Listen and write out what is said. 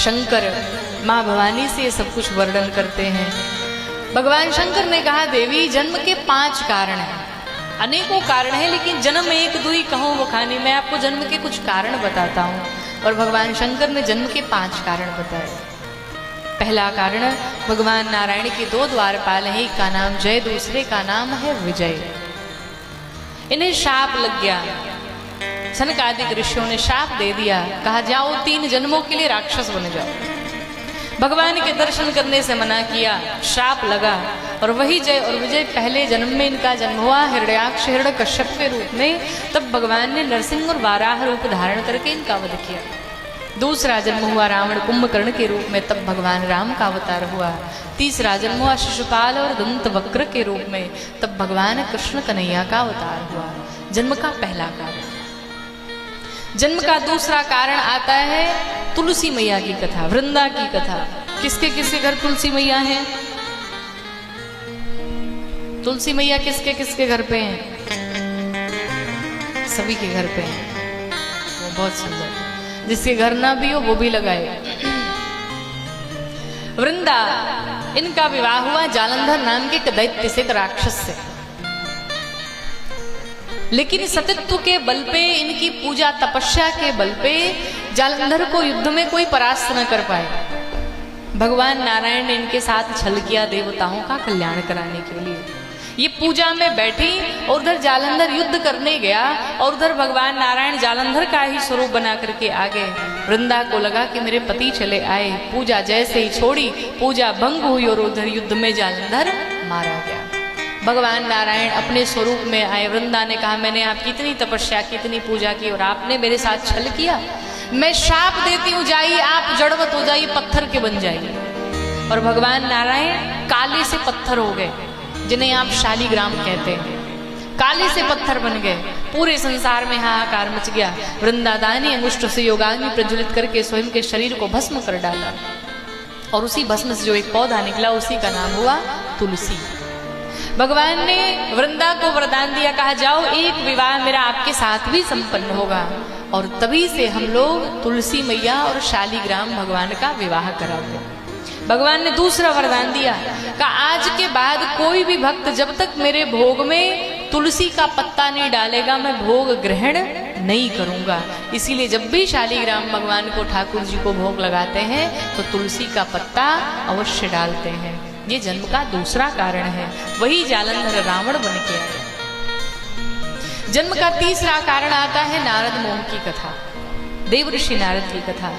शंकर माँ भवानी से ये सब कुछ वर्णन करते हैं। भगवान शंकर ने कहा, देवी जन्म के 5 कारण हैं, अनेकों कारण हैं, लेकिन जन्म एक दुई कहो वो खानी। मैं आपको जन्म के कुछ कारण बताता हूँ। और भगवान शंकर ने जन्म के 5 कारण बताए। पहला कारण, भगवान नारायण के 2 द्वारपाल हैं, एक का नाम जय, दूसरे का नाम है विजय। इन्हें शाप लग गया, सनकादिक ऋषियों ने शाप दे दिया, कहा जाओ 3 जन्मों के लिए राक्षस बन जाओ। भगवान के दर्शन करने से मना किया, शाप लगा। और वही जय और विजय पहले जन्म में इनका जन्म हुआ हिरण्याक्ष हिरण्यकश्यप के रूप में। तब भगवान ने नरसिंह और वाराह रूप धारण करके इनका वध किया। दूसरा जन्म हुआ रावण कुंभकर्ण के रूप में, तब भगवान राम का अवतार हुआ। तीसरा जन्म हुआ शिशुपाल और दंत वक्र के रूप में, तब भगवान कृष्ण कन्हैया का अवतार हुआ। जन्म का पहला कारण। जन्म का दूसरा कारण आता है तुलसी मैया की कथा, वृंदा की कथा। किसके किसके घर तुलसी मैया है? तुलसी मैया किसके किसके घर पे हैं? सभी के घर पे हैं। वो बहुत सुंदर, जिसके घर ना भी हो वो भी लगाए। वृंदा, इनका विवाह हुआ जालंधर नाम के एक दैत्य से, एक राक्षस से। लेकिन सतीत्व के बल पे, इनकी पूजा तपस्या के बल पे जालंधर को युद्ध में कोई परास्त न कर पाए। भगवान नारायण ने इनके साथ छल किया देवताओं का कल्याण कराने के लिए। ये पूजा में बैठी और उधर जालंधर युद्ध करने गया, और उधर भगवान नारायण जालंधर का ही स्वरूप बना करके आ गए। वृंदा को लगा कि मेरे पति चले आए, पूजा जैसे ही छोड़ी, पूजा भंग हुई और उधर युद्ध में जालंधर मारा गया। भगवान नारायण अपने स्वरूप में आए। वृंदा ने कहा, मैंने आपकी इतनी तपस्या की, इतनी पूजा की, और आपने मेरे साथ छल किया। मैं शाप देती हूँ, जाइए आप जड़वत हो जाइए, पत्थर के बन जाइए। और भगवान नारायण काले से पत्थर हो गए, जिन्हें आप शालिग्राम कहते हैं। काले से पत्थर बन गए। पूरे संसार में हाहाकार मच गया। वृंदादानी अंगुष्ठ से योगाग्नि प्रज्वलित करके स्वयं के शरीर को भस्म कर डाला, और उसी भस्म से जो एक पौधा निकला, उसी का नाम हुआ तुलसी। भगवान ने वृंदा को वरदान दिया, कहा जाओ एक विवाह मेरा आपके साथ भी संपन्न होगा। और तभी से हम लोग तुलसी मैया और शालिग्राम भगवान का विवाह कराते हैं। भगवान ने दूसरा वरदान दिया, कहा आज के बाद कोई भी भक्त जब तक मेरे भोग में तुलसी का पत्ता नहीं डालेगा, मैं भोग ग्रहण नहीं करूंगा। इसीलिए जब भी शालिग्राम भगवान को, ठाकुर जी को भोग लगाते हैं, तो तुलसी का पत्ता अवश्य डालते हैं। ये जन्म का दूसरा कारण है। वही जालंधर रावण बन के आए। जन्म का तीसरा कारण आता है नारद मोह की कथा, देव ऋषि नारद की कथा।